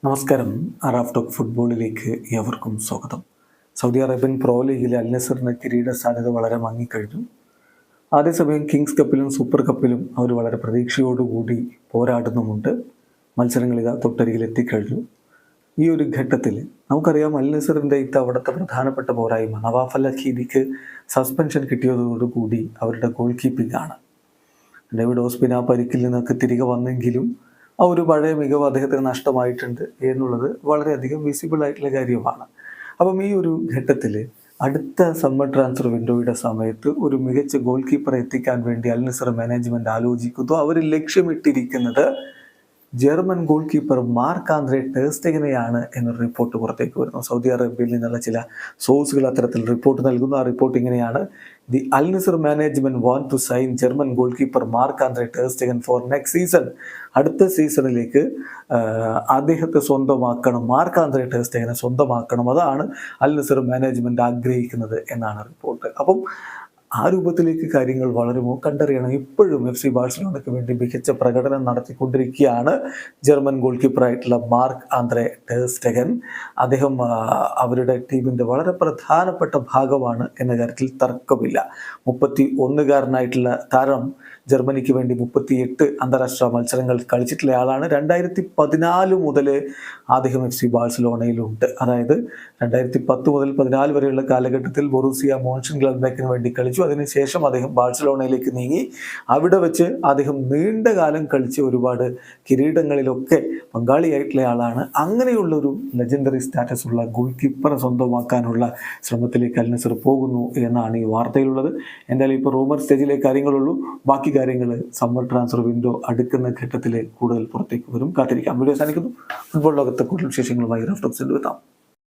നമസ്കാരം. Raf talk ഫുട്ബോളിലേക്ക് ഏവർക്കും സ്വാഗതം. സൗദി അറേബ്യൻ പ്രോ ലീഗിലെ അൽ നസറിന് കിരീട സാധ്യത വളരെ മങ്ങിക്കഴിഞ്ഞു. അതേസമയം കിങ്സ് കപ്പിലും സൂപ്പർ കപ്പിലും അവർ വളരെ പ്രതീക്ഷയോടുകൂടി പോരാടുന്നുമുണ്ട്. മത്സരങ്ങൾ ഇതാ തൊട്ടരികിൽ എത്തിക്കഴിഞ്ഞു. ഈ ഒരു ഘട്ടത്തിൽ നമുക്കറിയാം അൽ നസറിൻ്റെ ഇത്തവണത്തെ പ്രധാനപ്പെട്ട പോരായ്മ നവാഫ് അൽ അഖീദിക്ക് സസ്പെൻഷൻ കിട്ടിയതോടുകൂടി അവരുടെ ഗോൾ കീപ്പിംഗ് ആണ്. ഡേവിഡ് ഓസ്പിന പരിക്കിൽ നിന്നൊക്കെ തിരികെ വന്നെങ്കിലും ആ ഒരു പഴയ മികവ് അദ്ദേഹത്തിന് നഷ്ടമായിട്ടുണ്ട് എന്നുള്ളത് വളരെയധികം വിസിബിൾ ആയിട്ടുള്ള കാര്യമാണ്. അപ്പം ഈ ഒരു ഘട്ടത്തിൽ അടുത്ത സമ്മർ ട്രാൻസ്ഫർ വിൻഡോയുടെ സമയത്ത് ഒരു മികച്ച ഗോൾ കീപ്പറെ എത്തിക്കാൻ വേണ്ടി അൽ നസർ മാനേജ്മെൻറ്റ് ആലോചിക്കുന്നു. അവർ ലക്ഷ്യമിട്ടിരിക്കുന്നത് German goalkeeper Marc Andre ter സ്റ്റെഗനെയാണ് എന്നൊരു റിപ്പോർട്ട് പുറത്തേക്ക് വരുന്നു. സൗദി അറേബ്യയിൽ നിന്നുള്ള ചില സോഴ്സുകൾ അത്തരത്തിൽ റിപ്പോർട്ട് നൽകുന്നു. ആ റിപ്പോർട്ട് ഇങ്ങനെയാണ്: the Al Nassr management want to sign German goalkeeper Marc Andre ter Stegen for next season. അടുത്ത സീസണിലേക്ക് അദ്ദേഹത്തെ സ്വന്തമാക്കണം, മാർക്ക് ആന്ദ്രെ ടെർ സ്റ്റെഗനെ സ്വന്തമാക്കണം. അതാണ് അൽ നസർ മാനേജ്മെന്റ് ആഗ്രഹിക്കുന്നത് എന്നാണ് റിപ്പോർട്ട്. അപ്പം ആ രൂപത്തിലേക്ക് കാര്യങ്ങൾ വളരുമോ കണ്ടറിയണം. ഇപ്പോഴും FC ബാഴ്സലോണയ്ക്ക് വേണ്ടി മികച്ച പ്രകടനം നടത്തിക്കൊണ്ടിരിക്കുകയാണ് German goal കീപ്പറായിട്ടുള്ള mark Andre ter സ്റ്റെഗൻ. അദ്ദേഹം അവരുടെ ടീമിൻ്റെ വളരെ പ്രധാനപ്പെട്ട ഭാഗമാണ് എന്ന കാര്യത്തിൽ തർക്കമില്ല. 31കാരനായിട്ടുള്ള താരം ജർമ്മനിക്ക് വേണ്ടി 38 അന്താരാഷ്ട്ര മത്സരങ്ങൾ കളിച്ചിട്ടുള്ള ആളാണ്. 2014 മുതൽ അദ്ദേഹം FC ബാഴ്സലോണയിലുണ്ട്. അതായത് 2010 മുതൽ 14 വരെയുള്ള കാലഘട്ടത്തിൽ ബൊറൂസിയ മോൺഷൻഗ്ലാഡ്ബാക്കിന് വേണ്ടി കളിച്ചു. അതിനുശേഷം അദ്ദേഹം ബാഴ്സലോണയിലേക്ക് നീങ്ങി. അവിടെ വെച്ച് അദ്ദേഹം നീണ്ട കാലം കളിച്ച് ഒരുപാട് കിരീടങ്ങളിലൊക്കെ പങ്കാളിയായിട്ടുള്ള ആളാണ്. അങ്ങനെയുള്ളൊരു ലെജൻഡറി സ്റ്റാറ്റസ് ഉള്ള ഗോൾ കീപ്പറെ സ്വന്തമാക്കാനുള്ള ശ്രമത്തിലേക്ക് അൽ നസർ പോകുന്നു എന്നാണ് ഈ വാർത്തയിലുള്ളത്. എന്തായാലും ഇപ്പോൾ റൂമർ സ്റ്റേജിലെ കാര്യങ്ങളുള്ളൂ. ബാക്കി കാര്യങ്ങൾ സമ്മർ ട്രാൻസ്ഫർ വിൻഡോ അടുക്കുന്ന ഘട്ടത്തിൽ കൂടുതൽ പുറത്തേക്ക് വരും. കാത്തിരിക്കാം. വീഡിയോ അവസാനിക്കുന്നു. ഫുട്ബോൾ ലോകത്തെ കൂടുതൽ വിശേഷങ്ങളുമായി റാഫ് ടോക്സിൽ എത്താം.